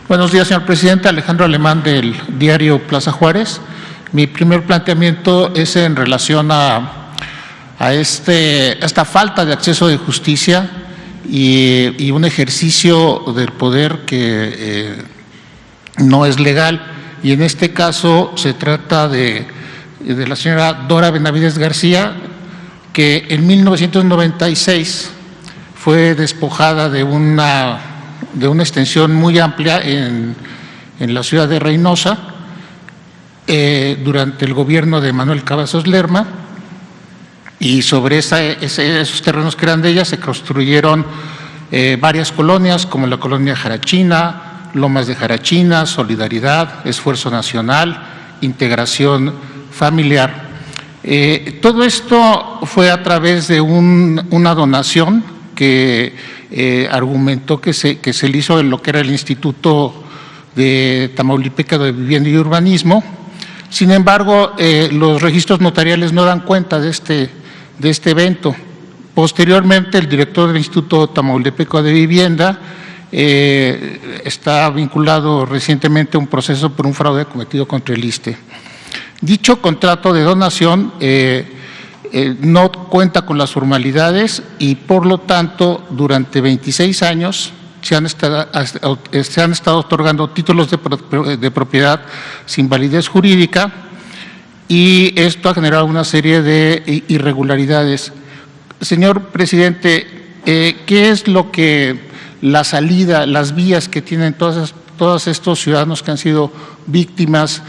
Buenos días, señor presidente. Alejandro Alemán, del diario Plaza Juárez. Mi primer planteamiento es en relación a esta falta de acceso de justicia y un ejercicio del poder que no es legal. Y en este caso se trata de la señora Dora Benavides García, que en 1996 fue despojada de una extensión muy amplia en la ciudad de Reynosa durante el gobierno de Manuel Cavazos Lerma, y sobre esos terrenos que eran de ella se construyeron varias colonias, como la colonia Jarachina, Lomas de Jarachina, Solidaridad, Esfuerzo Nacional, Integración Familiar. Todo esto fue a través de una donación que argumentó que se le hizo en lo que era el Instituto de Tamaulipeca de Vivienda y Urbanismo. Sin embargo, los registros notariales no dan cuenta de este evento. Posteriormente, el director del Instituto Tamaulipeco de Vivienda está vinculado recientemente a un proceso por un fraude cometido contra el ISSSTE. Dicho contrato de donación no cuenta con las formalidades y, por lo tanto, durante 26 años se han estado otorgando títulos de propiedad sin validez jurídica, y esto ha generado una serie de irregularidades. Señor presidente, ¿qué es lo que la salida, las vías que tienen todos estos ciudadanos que han sido víctimas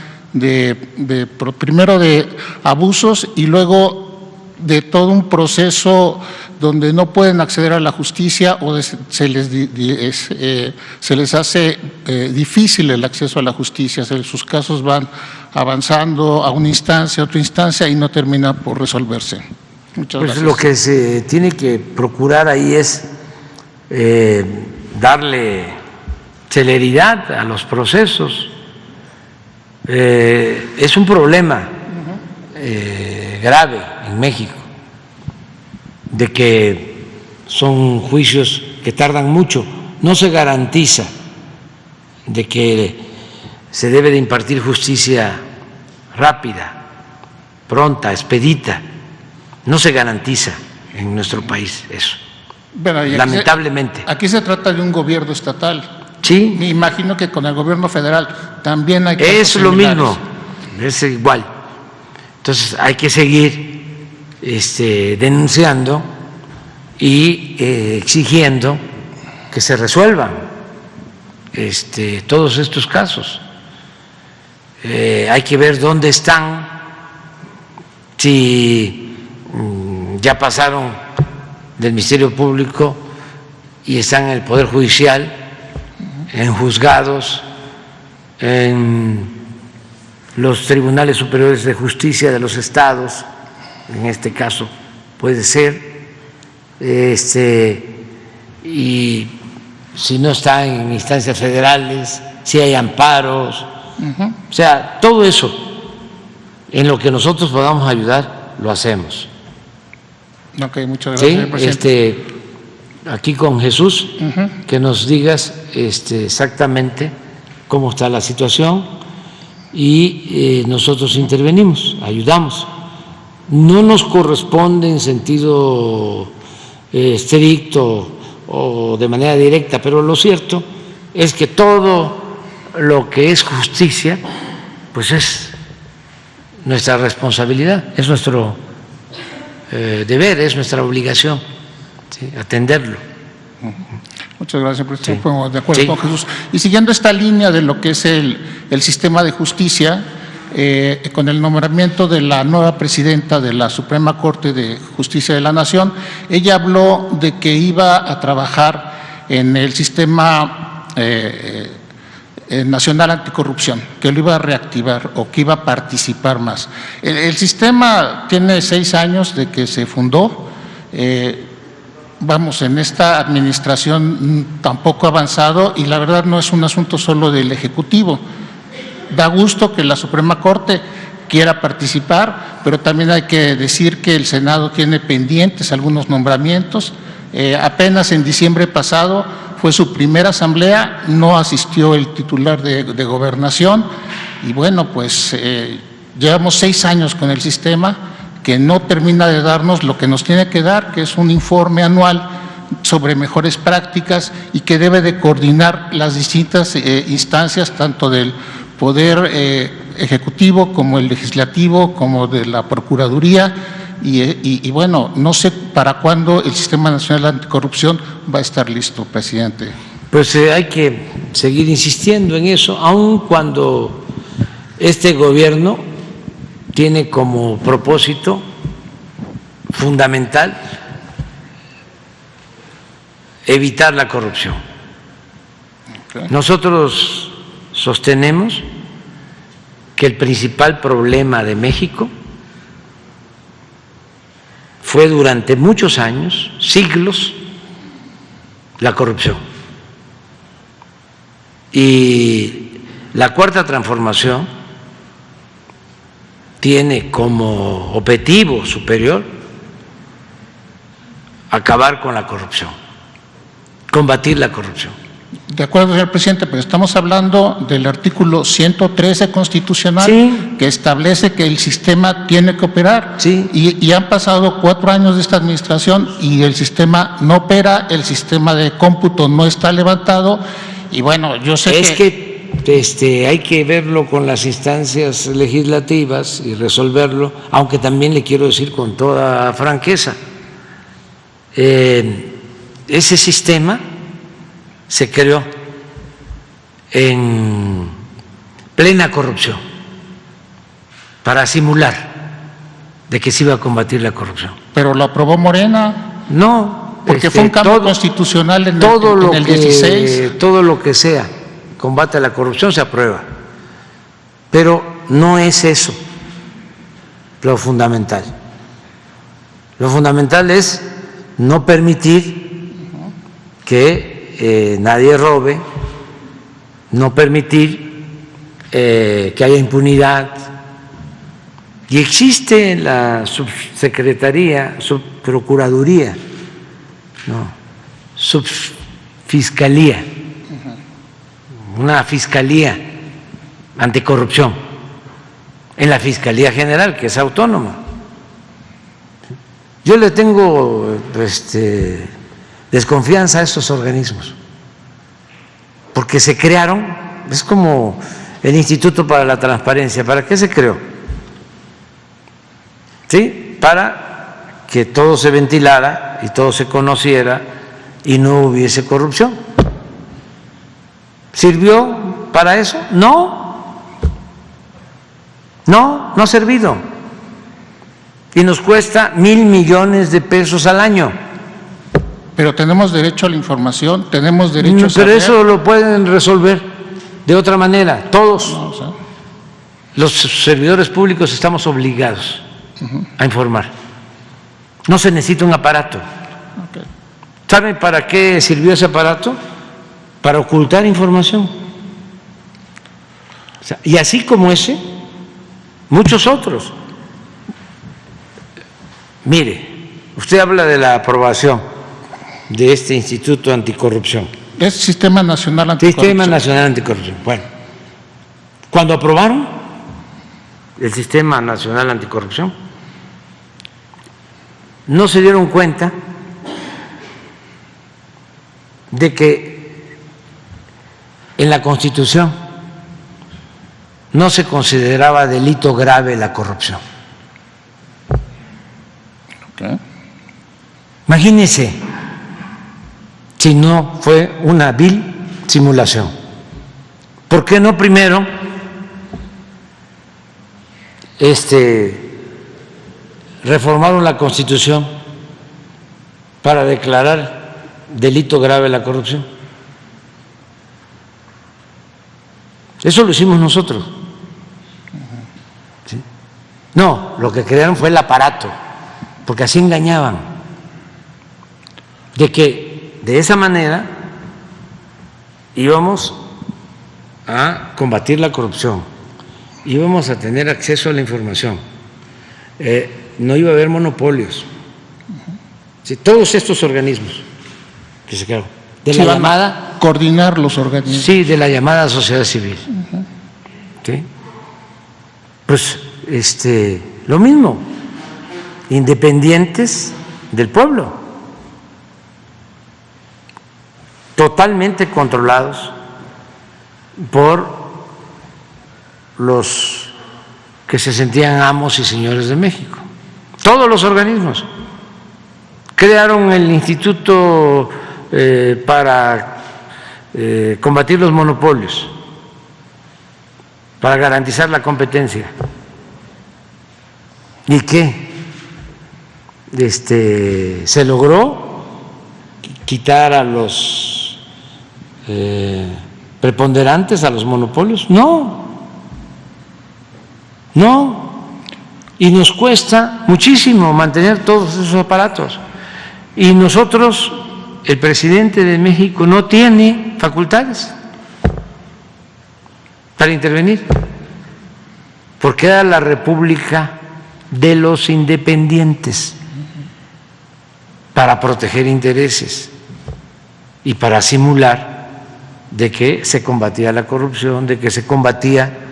primero de abusos y luego de todo un proceso donde no pueden acceder a la justicia o se les hace difícil el acceso a la justicia? Sus casos van avanzando a una instancia, a otra instancia, y no termina por resolverse. Muchas gracias. Lo que se tiene que procurar ahí es darle celeridad a los procesos. Es un problema grave en México, de que son juicios que tardan mucho. No se garantiza de que se debe de impartir justicia rápida, pronta, expedita. No se garantiza en nuestro país eso, bueno, lamentablemente. Aquí se trata de un gobierno estatal. Sí. Me imagino que con el gobierno federal también hay casos es lo mismo, es igual. Entonces hay que seguir denunciando y exigiendo que se resuelvan todos estos casos. Hay que ver dónde están, si ya pasaron del Ministerio Público y están en el Poder Judicial, en juzgados, en los tribunales superiores de justicia de los estados, en este caso puede ser, y si no está en instancias federales, si hay amparos, o sea, todo eso, en lo que nosotros podamos ayudar, lo hacemos. Ok, muchas gracias, señor presidente. Aquí con Jesús, que nos digas exactamente cómo está la situación y nosotros intervenimos, ayudamos. No nos corresponde en sentido estricto o de manera directa, pero lo cierto es que todo lo que es justicia, pues es nuestra responsabilidad, es nuestro deber, es nuestra obligación, ¿sí?, atenderlo. Muchas gracias, presidente. Sí. De acuerdo con Jesús. Y siguiendo esta línea de lo que es el sistema de justicia, con el nombramiento de la nueva presidenta de la Suprema Corte de Justicia de la Nación, ella habló de que iba a trabajar en el sistema nacional anticorrupción, que lo iba a reactivar o que iba a participar más. El sistema tiene 6 años de que se fundó. Vamos, en esta administración tampoco ha avanzado, y la verdad no es un asunto solo del Ejecutivo. Da gusto que la Suprema Corte quiera participar, pero también hay que decir que el Senado tiene pendientes algunos nombramientos. Apenas en diciembre pasado fue su primera asamblea, no asistió el titular de Gobernación y bueno, pues llevamos 6 años con el sistema que no termina de darnos lo que nos tiene que dar, que es un informe anual sobre mejores prácticas y que debe de coordinar las distintas instancias, tanto del Poder Ejecutivo como el Legislativo, como de la Procuraduría. Y bueno, no sé para cuándo el Sistema Nacional Anticorrupción va a estar listo, presidente. Pues hay que seguir insistiendo en eso, aun cuando este gobierno tiene como propósito fundamental evitar la corrupción. Okay. Nosotros sostenemos que el principal problema de México fue durante muchos años, siglos, la corrupción. Y la Cuarta Transformación tiene como objetivo superior acabar con la corrupción, combatir la corrupción. De acuerdo, señor presidente, pero estamos hablando del artículo 113 constitucional, sí, que establece que el sistema tiene que operar. Sí. Y han pasado 4 años de esta administración y el sistema no opera, el sistema de cómputo no está levantado. Y bueno, yo sé que hay que verlo con las instancias legislativas y resolverlo, aunque también le quiero decir con toda franqueza, ese sistema se creó en plena corrupción para simular de que se iba a combatir la corrupción. Pero lo aprobó Morena. No, porque fue un cambio constitucional en el 16. Todo lo que sea combate a la corrupción se aprueba, pero no es eso lo fundamental. Lo fundamental es no permitir que nadie robe, no permitir que haya impunidad. Y existe la subsecretaría, subprocuraduría, no, subfiscalía, una fiscalía anticorrupción en la Fiscalía General, que es autónoma. Yo le tengo desconfianza a estos organismos, porque se crearon, es como el Instituto para la Transparencia. ¿Para qué se creó? ¿Sí? Para que todo se ventilara y todo se conociera y no hubiese corrupción. ¿Sirvió para eso? No, no ha servido. Y nos cuesta 1,000 millones de pesos al año. Pero tenemos derecho a la información, tenemos derecho a saber. Pero eso lo pueden resolver de otra manera. Todos los servidores públicos estamos obligados a informar. No se necesita un aparato. Okay. ¿Saben para qué sirvió ese aparato? Para ocultar información. O sea, y así como ese, muchos otros. Mire, usted habla de la aprobación de este Instituto Anticorrupción. Es Sistema Nacional Anticorrupción. Sistema Nacional Anticorrupción. Bueno, cuando aprobaron el Sistema Nacional Anticorrupción, no se dieron cuenta de que en la Constitución no se consideraba delito grave la corrupción. Okay. Imagínense si no fue una vil simulación. ¿Por qué no primero reformaron la Constitución para declarar delito grave la corrupción? Eso lo hicimos nosotros. ¿Sí? No, lo que crearon fue el aparato, porque así engañaban, de que de esa manera íbamos a combatir la corrupción, íbamos a tener acceso a la información, no iba a haber monopolios. Sí, todos estos organismos que se crearon de la llamada, coordinar los organismos. Sí, de la llamada sociedad civil. ¿Sí? Pues lo mismo, independientes del pueblo, totalmente controlados por los que se sentían amos y señores de México. Todos los organismos crearon el Instituto para combatir los monopolios, para garantizar la competencia. ¿Y qué? Se logró quitar a los preponderantes, a los monopolios. No, y nos cuesta muchísimo mantener todos esos aparatos. Y nosotros, el presidente de México no tiene facultades para intervenir, porque era la República de los independientes, para proteger intereses y para simular de que se combatía la corrupción, de que se combatía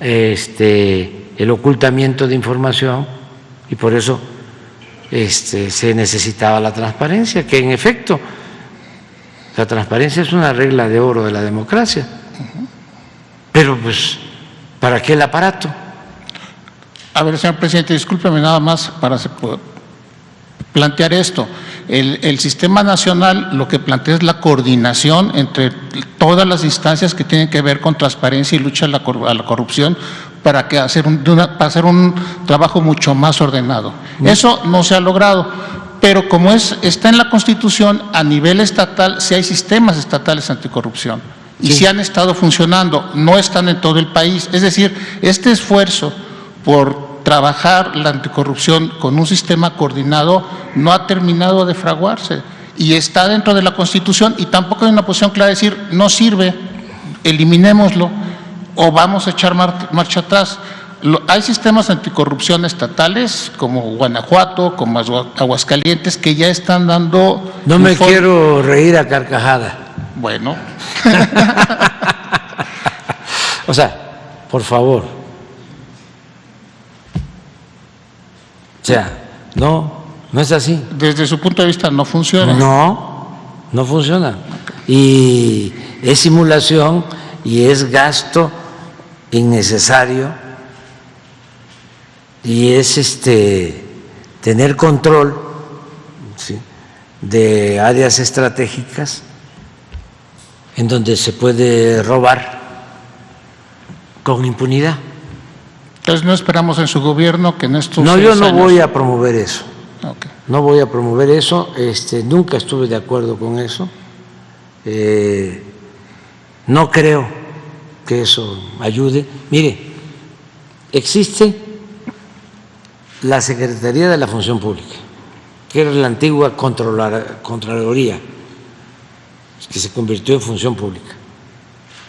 el ocultamiento de información, y por eso se necesitaba la transparencia, que en efecto la transparencia es una regla de oro de la democracia. Pero pues, ¿para qué el aparato? A ver, señor presidente, discúlpeme nada más para plantear esto. El sistema nacional lo que plantea es la coordinación entre todas las instancias que tienen que ver con transparencia y lucha a la corrupción para hacer un trabajo mucho más ordenado. Eso no se ha logrado, pero como está en la Constitución, a nivel estatal, sí hay sistemas estatales anticorrupción y sí han estado funcionando, no están en todo el país. Es decir, este esfuerzo por trabajar la anticorrupción con un sistema coordinado no ha terminado de fraguarse y está dentro de la Constitución, y tampoco hay una posición clara de decir no sirve, eliminémoslo o vamos a echar marcha atrás. Hay sistemas anticorrupción estatales como Guanajuato, como Aguascalientes, que ya están dando… No me quiero reír a carcajada. Bueno. O sea, por favor. O sea, no es así. Desde su punto de vista no funciona. No funciona. Y es simulación y es gasto innecesario y es tener control, ¿sí?, de áreas estratégicas en donde se puede robar con impunidad. Entonces no esperamos en su gobierno que en estos… No, yo no voy a promover eso. Okay. No voy a promover eso. Nunca estuve de acuerdo con eso. No creo que eso ayude. Mire, existe la Secretaría de la Función Pública, que era la antigua Contraloría, que se convirtió en Función Pública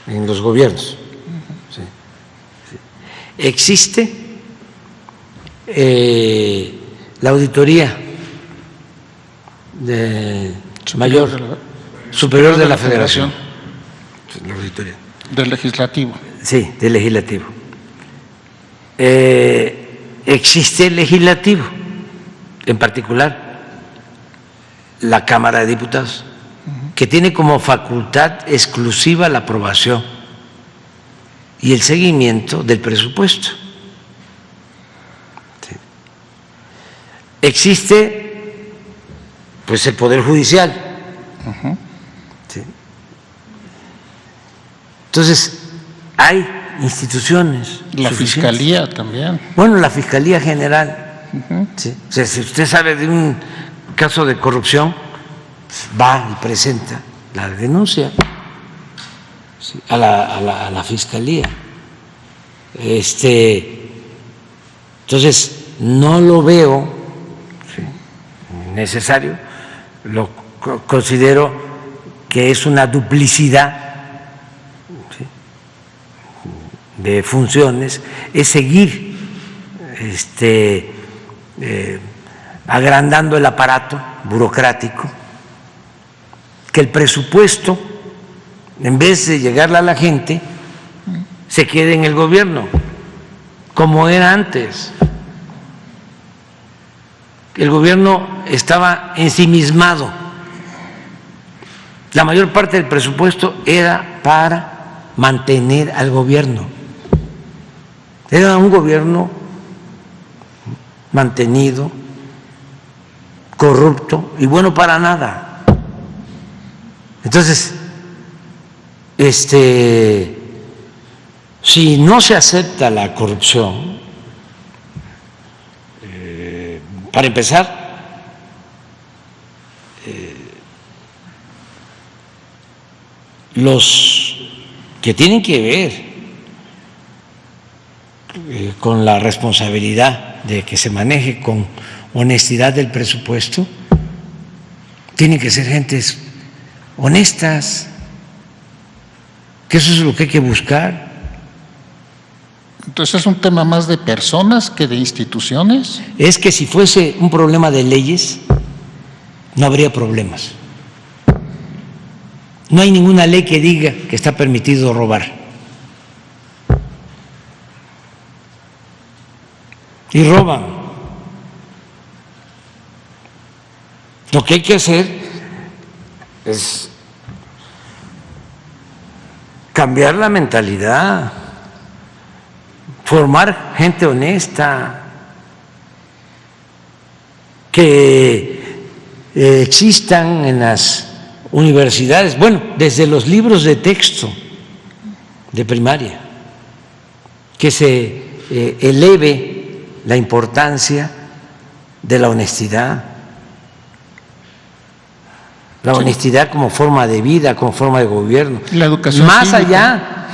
en los gobiernos. Sí. Existe la Auditoría Superior de la Federación. La auditoría. Del Legislativo. Sí, del Legislativo. Existe el Legislativo, en particular la Cámara de Diputados, que tiene como facultad exclusiva la aprobación y el seguimiento del presupuesto. Sí. Existe, pues, el Poder Judicial. Sí. Entonces, hay instituciones. La Fiscalía también. Bueno, la Fiscalía General. Sí. O sea, si usted sabe de un caso de corrupción, va y presenta la denuncia, sí, a la Fiscalía. Entonces, no lo veo, sí, necesario, lo considero que es una duplicidad, sí, de funciones, es seguir agrandando el aparato burocrático que el presupuesto, en vez de llegarle a la gente, se quede en el gobierno, como era antes. El gobierno estaba ensimismado. La mayor parte del presupuesto era para mantener al gobierno. Era un gobierno mantenido, corrupto y bueno para nada. Entonces, si no se acepta la corrupción, para empezar, los que tienen que ver con la responsabilidad de que se maneje con honestidad el presupuesto, tienen que ser gentes honestas, que eso es lo que hay que buscar. Entonces, ¿es un tema más de personas que de instituciones? Es que si fuese un problema de leyes, no habría problemas. No hay ninguna ley que diga que está permitido robar. Y roban. Lo que hay que hacer es cambiar la mentalidad, formar gente honesta, que existan en las universidades, bueno, desde los libros de texto de primaria, que se eleve la importancia de la honestidad, la honestidad como forma de vida, como forma de gobierno, la educación más cívica. allá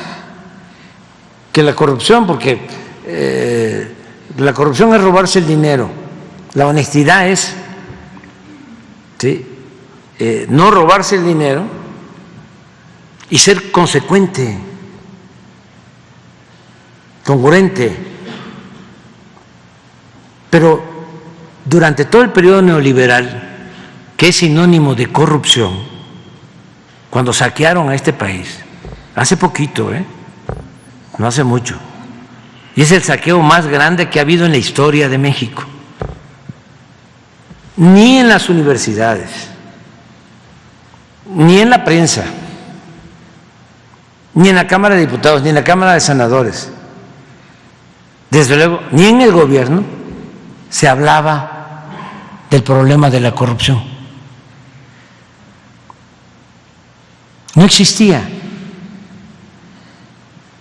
que la corrupción, porque la corrupción es robarse el dinero, la honestidad es no robarse el dinero y ser consecuente, congruente. Pero durante todo el periodo neoliberal, que es sinónimo de corrupción, cuando saquearon a este país, hace poquito, no hace mucho, y es el saqueo más grande que ha habido en la historia de México, ni en las universidades, ni en la prensa, ni en la Cámara de Diputados, ni en la Cámara de Senadores, desde luego, ni en el gobierno se hablaba del problema de la corrupción. No existía.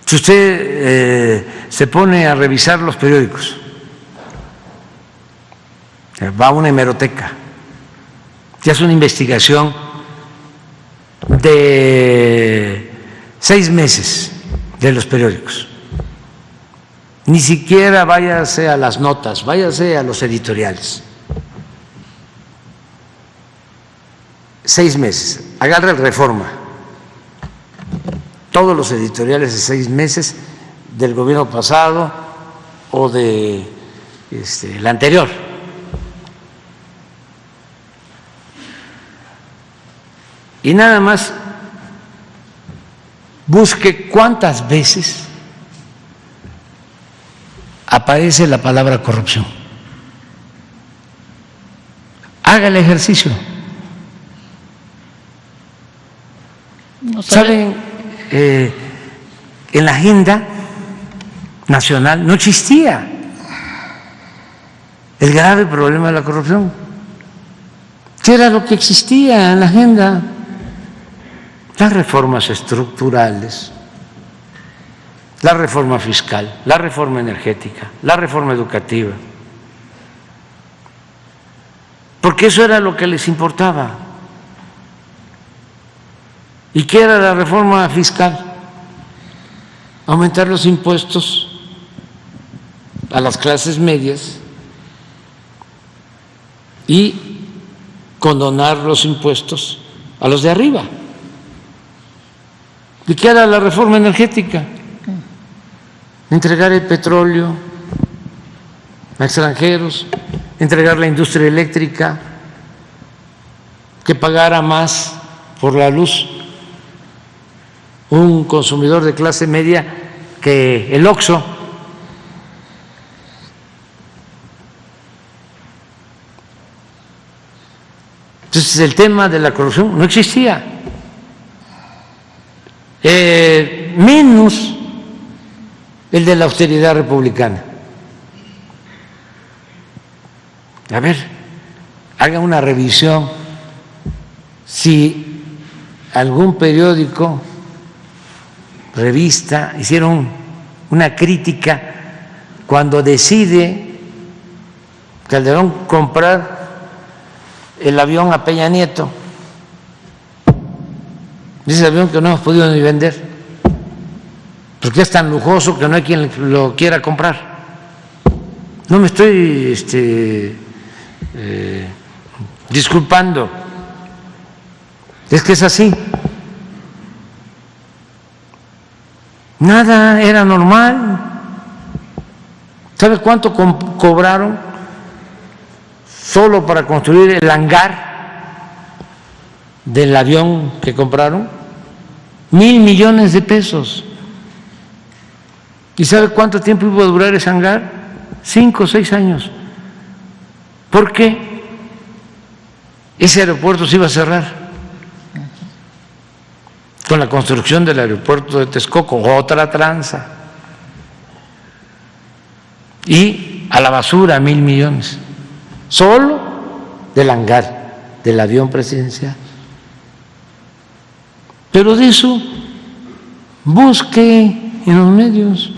Si usted se pone a revisar los periódicos, va a una hemeroteca y hace una investigación de 6 meses de los periódicos, ni siquiera váyase a las notas, váyase a los editoriales. 6 meses, agarre el Reforma, todos los editoriales de 6 meses del gobierno pasado o de el anterior. Y nada más busque cuántas veces aparece la palabra corrupción. Haga el ejercicio. ¿Saben? En la agenda nacional no existía el grave problema de la corrupción. ¿Qué era lo que existía en la agenda? Las reformas estructurales, la reforma fiscal, la reforma energética, la reforma educativa, porque eso era lo que les importaba. ¿Y qué era la reforma fiscal? Aumentar los impuestos a las clases medias y condonar los impuestos a los de arriba. ¿Y qué era la reforma energética? Entregar el petróleo a extranjeros, entregar la industria eléctrica, que pagara más por la luz, un consumidor de clase media que el Oxxo. Entonces el tema de la corrupción no existía, menos el de la austeridad republicana. A ver, hagan una revisión si algún periódico, revista, hicieron una crítica cuando decide Calderón comprar el avión a Peña Nieto, ese avión que no hemos podido ni vender, porque es tan lujoso que no hay quien lo quiera comprar. No me estoy disculpando, es que es así. Nada era normal. ¿Sabe cuánto cobraron solo para construir el hangar del avión que compraron? 1,000 millones de pesos. ¿Y sabe cuánto tiempo iba a durar ese hangar? 5 o 6 años. Porque ese aeropuerto se iba a cerrar con la construcción del aeropuerto de Texcoco, otra tranza, y a la basura 1,000 millones, solo del hangar del avión presidencial. Pero de eso busque en los medios.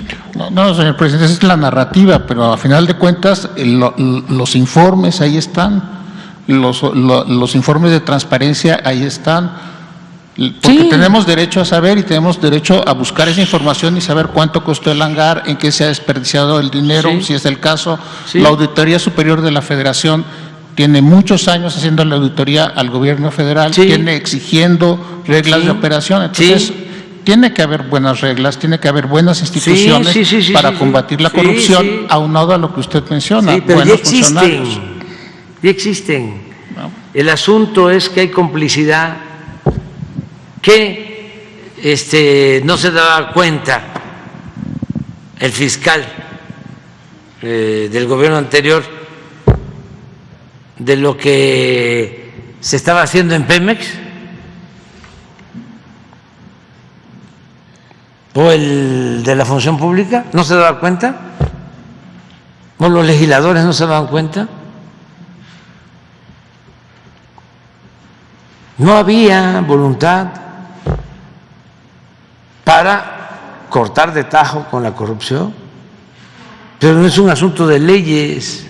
No, señor presidente, esa es la narrativa, pero a final de cuentas los informes ahí están, los informes de transparencia ahí están. Porque sí, tenemos derecho a saber y tenemos derecho a buscar esa información y saber cuánto costó el hangar, en qué se ha desperdiciado el dinero, sí, si es el caso. Sí. La Auditoría Superior de la Federación tiene muchos años haciendo la auditoría al gobierno federal, sí, tiene exigiendo reglas, sí, de operación. Entonces, sí, tiene que haber buenas reglas, tiene que haber buenas instituciones, sí, para combatir la corrupción, sí, aunado a lo que usted menciona, sí, pero buenos funcionarios. Ya existen. No. El asunto es que hay complicidad, que no se daba cuenta el fiscal del gobierno anterior de lo que se estaba haciendo en Pemex, o el de la función pública, no se daba cuenta, o los legisladores no se daban cuenta. No había voluntad para cortar de tajo con la corrupción, pero no es un asunto de leyes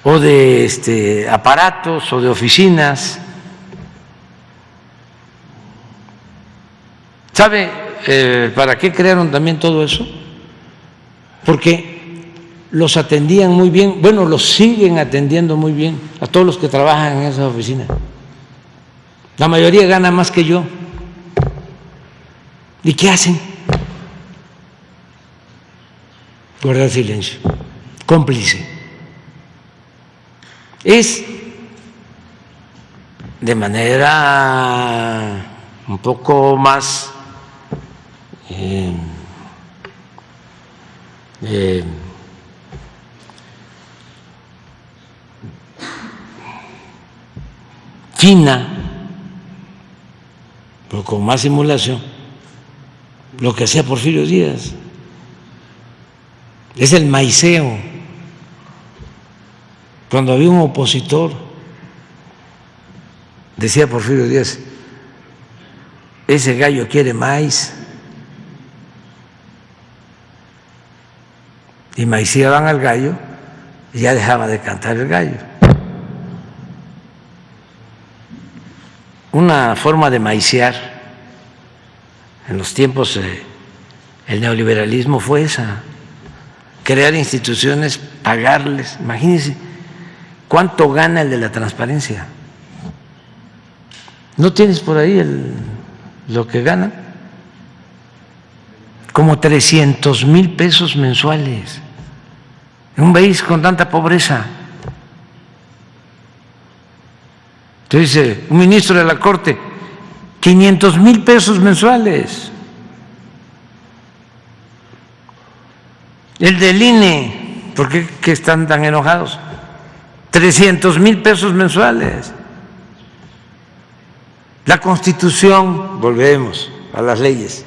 o de aparatos o de oficinas. ¿Sabe para qué crearon también todo eso? Porque los atendían muy bien, bueno, los siguen atendiendo muy bien a todos los que trabajan en esas oficinas. La mayoría gana más que yo. ¿Y qué hacen? Guardar silencio, cómplice. Es de manera un poco más fina, pero con más simulación, lo que hacía Porfirio Díaz. Es el maiceo. Cuando había un opositor, decía Porfirio Díaz, ese gallo quiere maíz. Y maiceaban al gallo y ya dejaba de cantar el gallo. Una forma de maicear en los tiempos el neoliberalismo fue esa, crear instituciones, pagarles. Imagínense cuánto gana el de la transparencia. ¿No tienes por ahí lo que gana? Como 300,000 pesos mensuales en un país con tanta pobreza. Entonces, un ministro de la Corte, 500,000 pesos mensuales. El del INE, ¿por qué que están tan enojados? 300,000 pesos mensuales. La Constitución, volvemos a las leyes,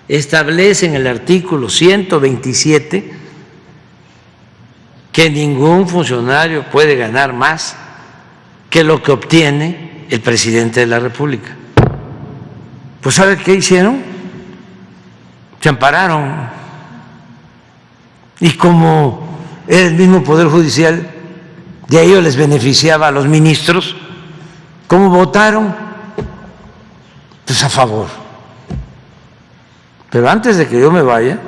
establece en el artículo 127 que ningún funcionario puede ganar más que lo que obtiene el presidente de la República. Pues ¿sabe qué hicieron? Se ampararon. Y como era el mismo Poder Judicial, de a ellos les beneficiaba a los ministros, ¿cómo votaron? Pues a favor. Pero antes de que yo me vaya,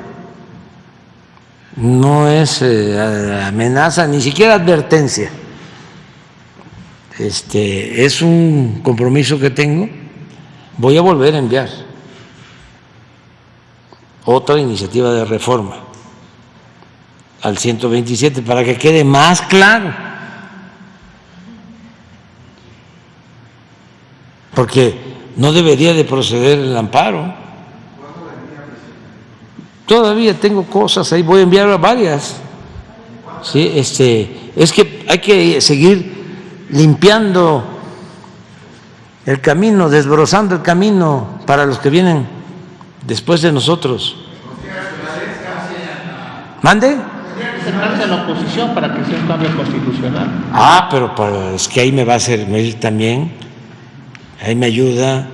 no es amenaza, ni siquiera advertencia. Es un compromiso que tengo. Voy a volver a enviar otra iniciativa de reforma al 127 para que quede más claro. Porque no debería de proceder el amparo. Todavía tengo cosas ahí, voy a enviar varias. Sí, es que hay que seguir limpiando el camino, desbrozando el camino para los que vienen después de nosotros. ¿Mande? Acercarse a la oposición para que sea un cambio constitucional. Pero es que ahí me va a servir también, ahí me ayuda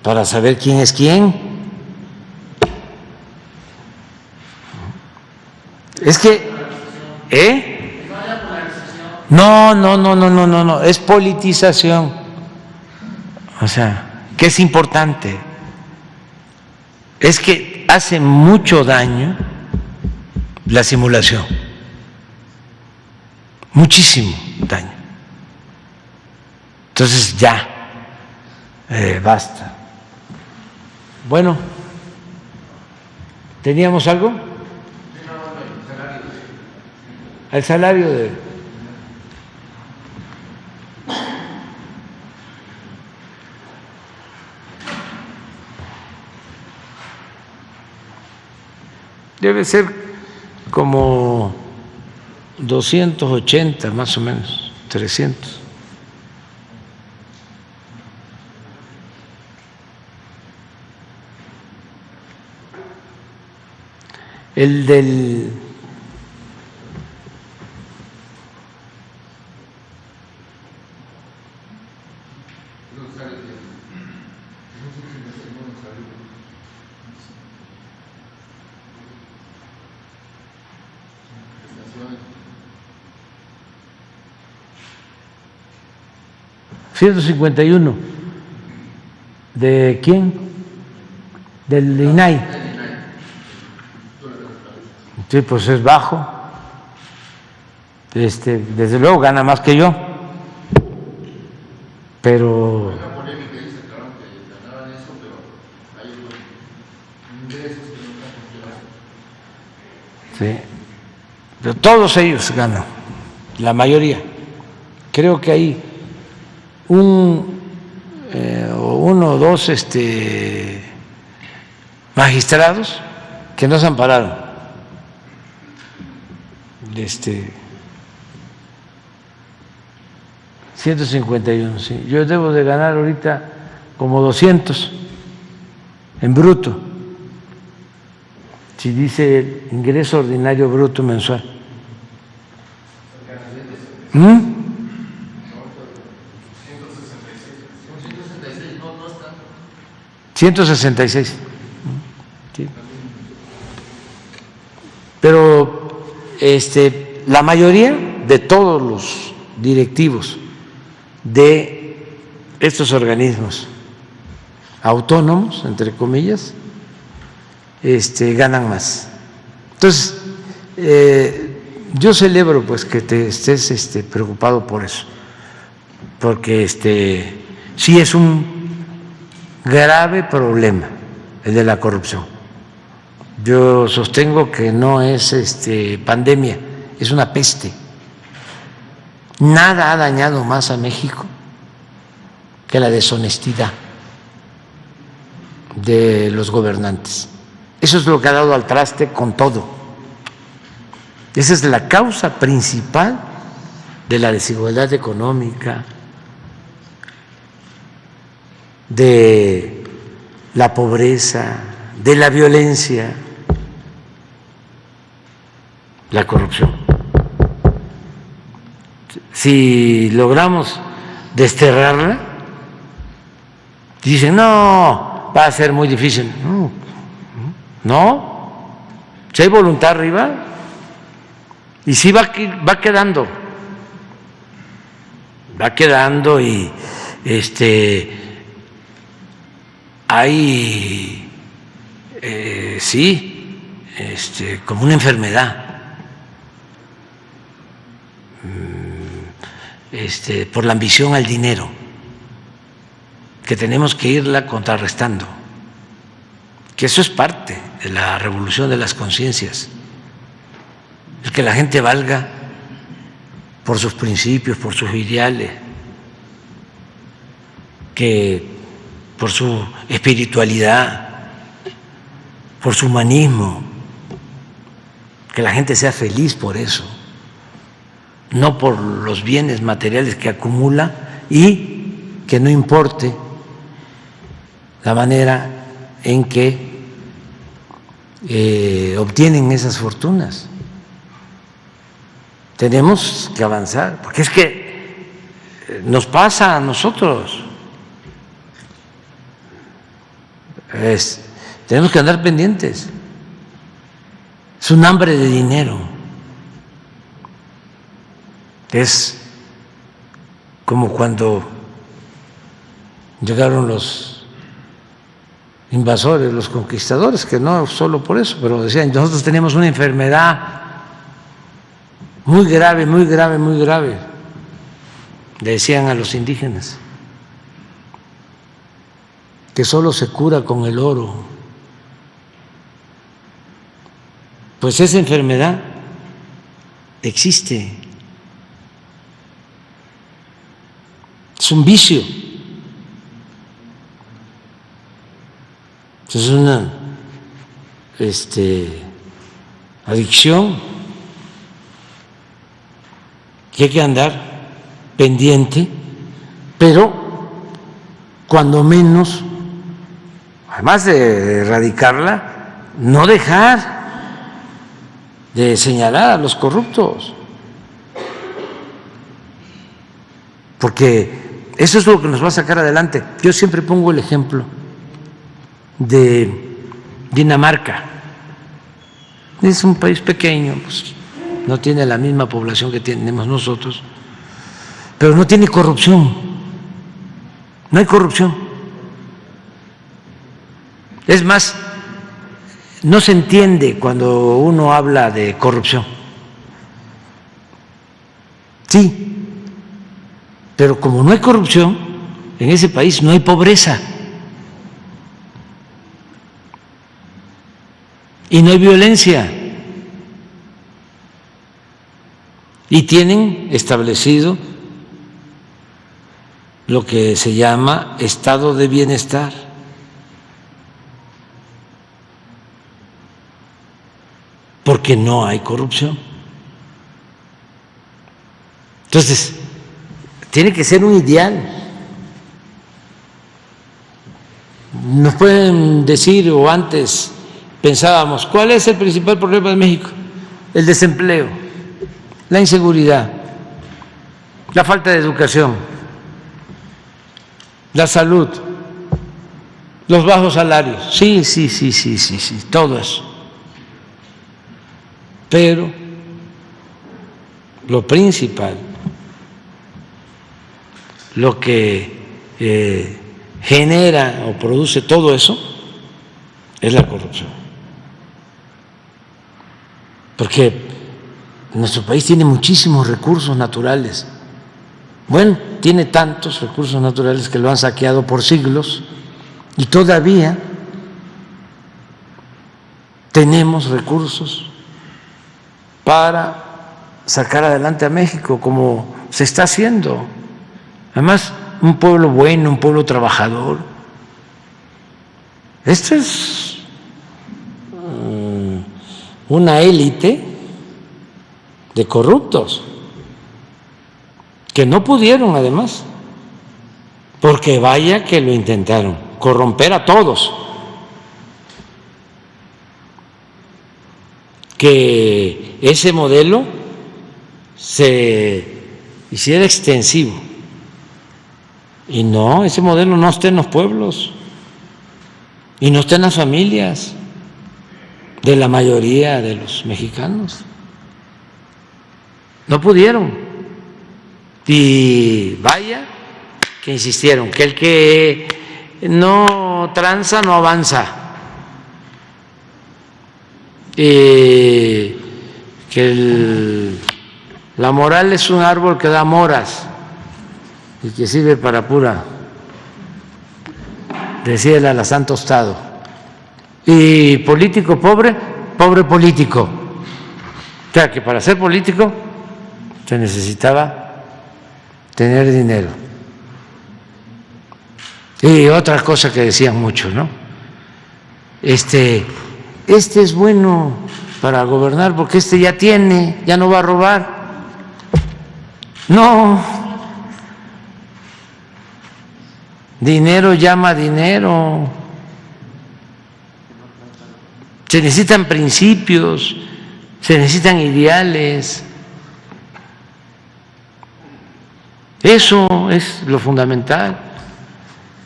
para saber quién es quién. Es que, No, es politización. O sea, que es importante. Es que hace mucho daño la simulación. Muchísimo daño. Entonces ya, basta. Bueno, ¿teníamos algo? El salario de... Debe ser como 280 más o menos, 300. El del $151. ¿De quién? Del INAI. Sí, pues es bajo. Desde luego gana más que yo. Pero sí, pero todos ellos ganan, la mayoría. Creo que hay uno o dos magistrados que no se ampararon. 151, sí. Yo debo de ganar ahorita como 200 en bruto, si dice ingreso ordinario bruto mensual. 166. Sí. Pero la mayoría de todos los directivos de estos organismos autónomos, entre comillas, ganan más. Entonces, yo celebro pues que te estés preocupado por eso, porque sí es un grave problema el de la corrupción. Yo sostengo que no es pandemia, es una peste. Nada ha dañado más a México que la deshonestidad de los gobernantes. Eso es lo que ha dado al traste con todo. Esa es la causa principal de la desigualdad económica, de la pobreza, de la violencia, la corrupción. Si logramos desterrarla, dicen, no, va a ser muy difícil. No, si hay voluntad arriba, y sí va quedando y hay sí, como una enfermedad, por la ambición al dinero, que tenemos que irla contrarrestando, que eso es parte de la revolución de las conciencias, el que la gente valga por sus principios, por sus ideales, que por su espiritualidad, por su humanismo, que la gente sea feliz por eso, no por los bienes materiales que acumula, y que no importe la manera en que obtienen esas fortunas. Tenemos que avanzar, porque es que nos pasa a nosotros. Tenemos que andar pendientes. Es un hambre de dinero. Es como cuando llegaron los invasores, los conquistadores, que no solo por eso, pero decían, nosotros tenemos una enfermedad muy grave, muy grave, muy grave, le decían a los indígenas, que solo se cura con el oro. Pues esa enfermedad existe, es un vicio, es una adicción que hay que andar pendiente, pero cuando menos, además de erradicarla, no dejar de señalar a los corruptos, porque eso es lo que nos va a sacar adelante. Yo siempre pongo el ejemplo de Dinamarca. Es un país pequeño, pues, no tiene la misma población que tenemos nosotros, pero no tiene corrupción, no hay corrupción. Es más, no se entiende cuando uno habla de corrupción. Sí, pero como no hay corrupción, en ese país no hay pobreza y no hay violencia. Y tienen establecido lo que se llama estado de bienestar. Porque no hay corrupción. Entonces, tiene que ser un ideal. Nos pueden decir, o antes pensábamos, ¿cuál es el principal problema de México? El desempleo, la inseguridad, la falta de educación, la salud, los bajos salarios. Sí, todo eso. Pero lo principal, lo que genera o produce todo eso, es la corrupción. Porque nuestro país tiene muchísimos recursos naturales. Bueno, tiene tantos recursos naturales que lo han saqueado por siglos y todavía tenemos recursos para sacar adelante a México, como se está haciendo. Además, un pueblo bueno, un pueblo trabajador. Esto es una élite de corruptos que no pudieron, además, porque vaya que lo intentaron, corromper a todos, que ese modelo se hiciera extensivo. Y no, ese modelo no está en los pueblos y no está en las familias de la mayoría de los mexicanos. No pudieron. Y vaya que insistieron, que el que no tranza no avanza, que la moral es un árbol que da moras y que sirve para pura, decía el alazán tostado. Y político pobre, pobre político. O sea que para ser político se necesitaba tener dinero. Y otra cosa que decían mucho, ¿no? Este es bueno para gobernar porque este ya tiene, ya no va a robar. No, dinero llama dinero. Se necesitan principios, se necesitan ideales. Eso es lo fundamental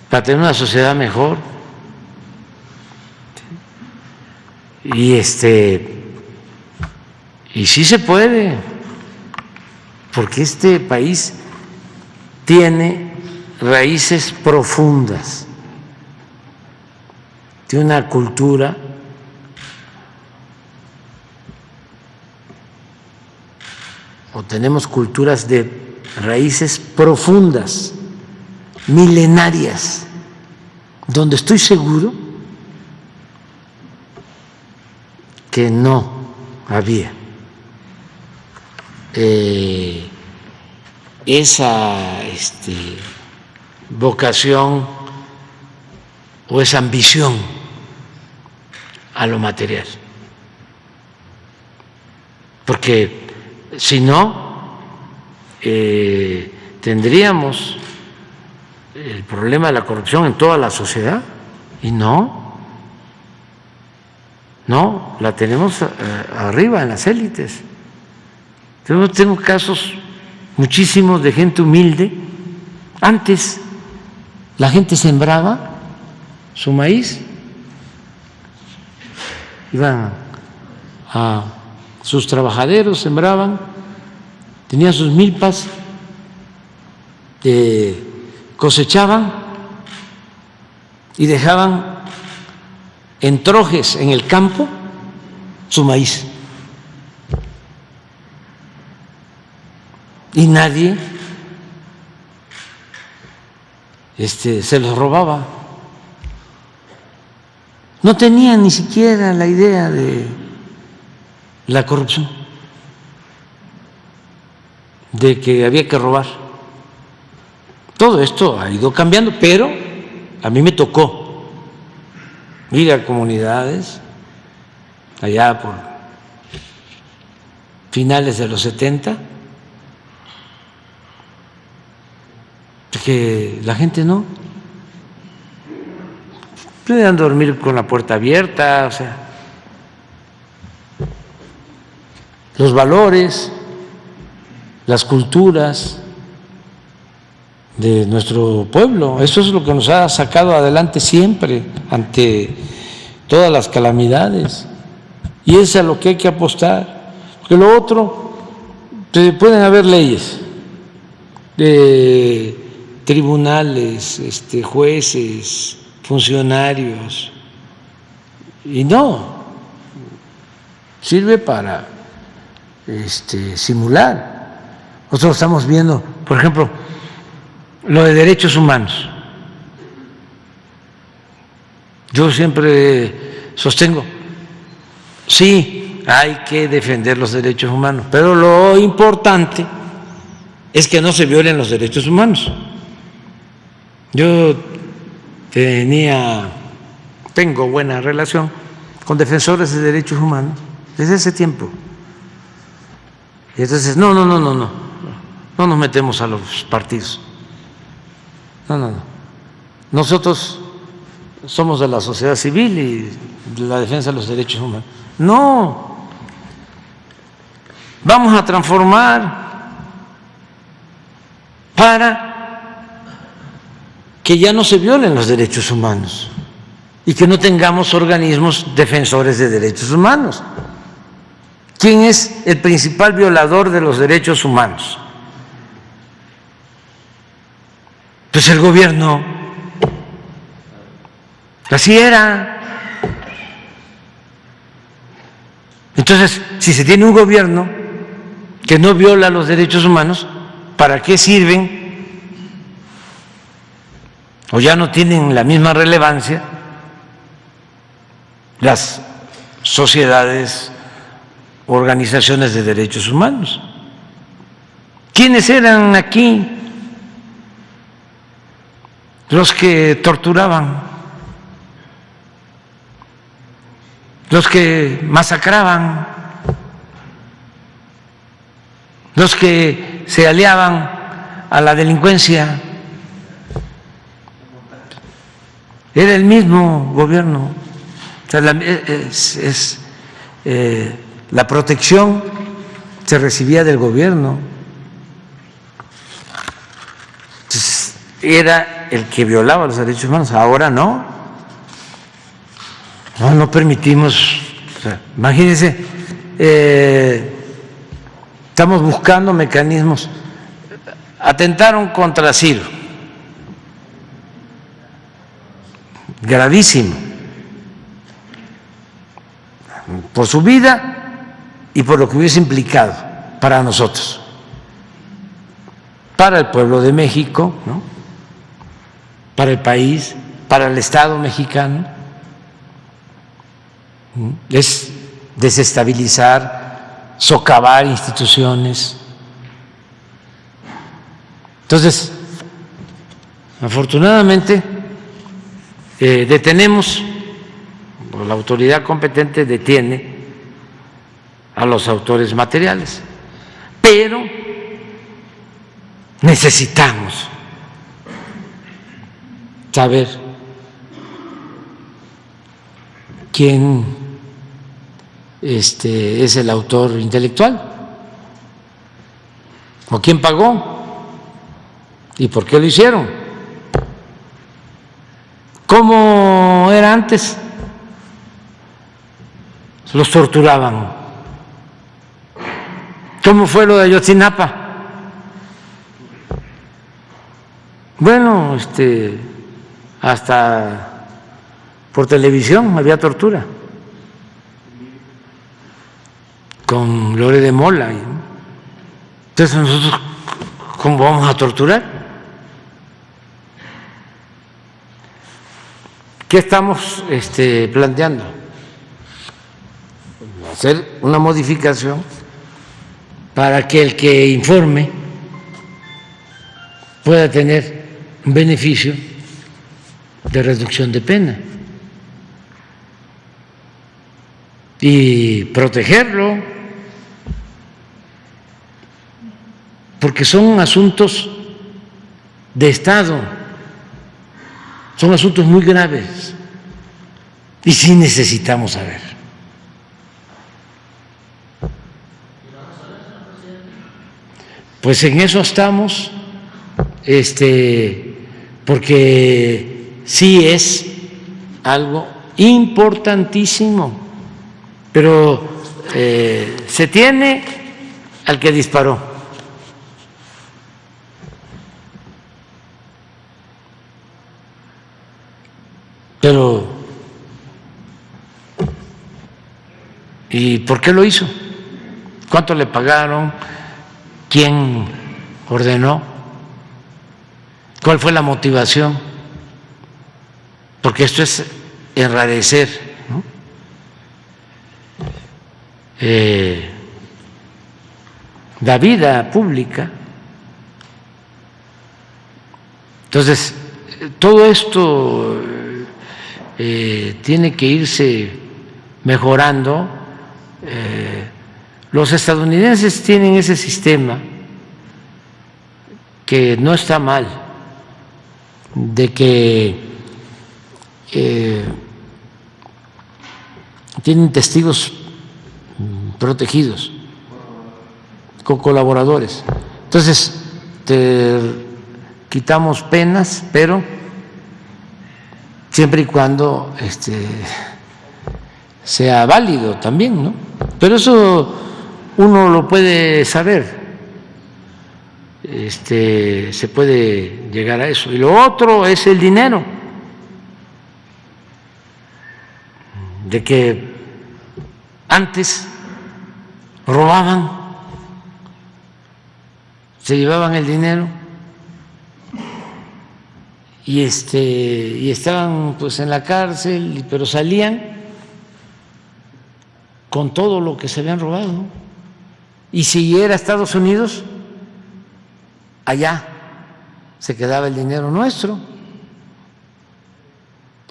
para tener una sociedad mejor. Y sí se puede, porque este país tiene raíces profundas, tiene una cultura o tenemos culturas de raíces profundas, milenarias, donde estoy seguro que no había esa vocación o esa ambición a lo material, porque si no tendríamos el problema de la corrupción en toda la sociedad, y no, la tenemos arriba en las élites. Tengo casos muchísimos de gente humilde. Antes la gente sembraba su maíz, iban a sus trabajaderos, sembraban, tenían sus milpas, cosechaban y dejaban en trojes en el campo su maíz. Y nadie se los robaba. No tenían ni siquiera la idea de la corrupción, de que había que robar. Todo esto ha ido cambiando, pero a mí me tocó ir a comunidades allá por finales de los 70, que la gente no podían dormir con la puerta abierta, o sea, los valores, las culturas de nuestro pueblo, eso es lo que nos ha sacado adelante siempre ante todas las calamidades, y es a lo que hay que apostar, porque lo otro, pueden haber leyes de tribunales, jueces, funcionarios, y no sirve para simular. Nosotros estamos viendo, por ejemplo, lo de derechos humanos. Yo siempre sostengo, sí, hay que defender los derechos humanos, pero lo importante es que no se violen los derechos humanos. Yo tengo buena relación con defensores de derechos humanos desde ese tiempo. Y entonces, no nos metemos a los partidos. No. Nosotros somos de la sociedad civil y de la defensa de los derechos humanos. No, vamos a transformar para que ya no se violen los derechos humanos y que no tengamos organismos defensores de derechos humanos. ¿Quién es el principal violador de los derechos humanos? Pues el gobierno. Así era. Entonces, si se tiene un gobierno que no viola los derechos humanos, ¿para qué sirven? O ya no tienen la misma relevancia las sociedades, organizaciones de derechos humanos. ¿Quiénes eran aquí los que torturaban, los que masacraban, los que se aliaban a la delincuencia? Era el mismo gobierno. O sea, la protección se recibía del gobierno. Entonces, era el que violaba los derechos humanos. Ahora no. No permitimos. O sea, imagínense, estamos buscando mecanismos. Atentaron contra Ciro. Gravísimo. Por su vida y por lo que hubiese implicado para nosotros, para el pueblo de México, ¿no? Para el país, para el Estado mexicano. Es desestabilizar, socavar instituciones. Entonces, afortunadamente, detenemos, la autoridad competente detiene a los autores materiales, pero necesitamos saber quién es el autor intelectual o quién pagó y por qué lo hicieron. ¿Cómo era antes? Los torturaban. ¿Cómo fue lo de Ayotzinapa? Bueno, hasta por televisión había tortura con Lore de Mola. Entonces nosotros, ¿cómo vamos a torturar? ¿Qué estamos planteando? Hacer una modificación para que el que informe pueda tener un beneficio de reducción de pena y protegerlo, porque son asuntos de Estado, son asuntos muy graves y sí necesitamos saber. Pues en eso estamos, porque sí es algo importantísimo, pero se tiene al que disparó. Pero, ¿y por qué lo hizo? ¿Cuánto le pagaron? ¿Quién ordenó? ¿Cuál fue la motivación? Porque esto es enrarecer, ¿no? La vida pública. Entonces, todo esto tiene que irse mejorando. Los estadounidenses tienen ese sistema que no está mal, de que tienen testigos protegidos, con colaboradores. Entonces, te quitamos penas, pero siempre y cuando sea válido también, ¿no? Pero eso uno lo puede saber, se puede llegar a eso. Y lo otro es el dinero, de que antes robaban, se llevaban el dinero y estaban pues en la cárcel, pero salían con todo lo que se habían robado. Y si era Estados Unidos, allá se quedaba el dinero nuestro.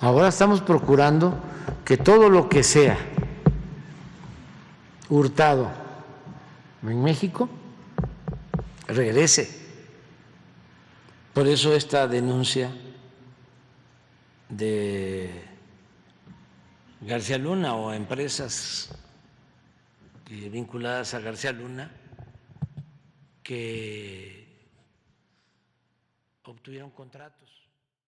Ahora estamos procurando que todo lo que sea hurtado en México regrese. Por eso esta denuncia de García Luna o empresas vinculadas a García Luna que obtuvieron contratos.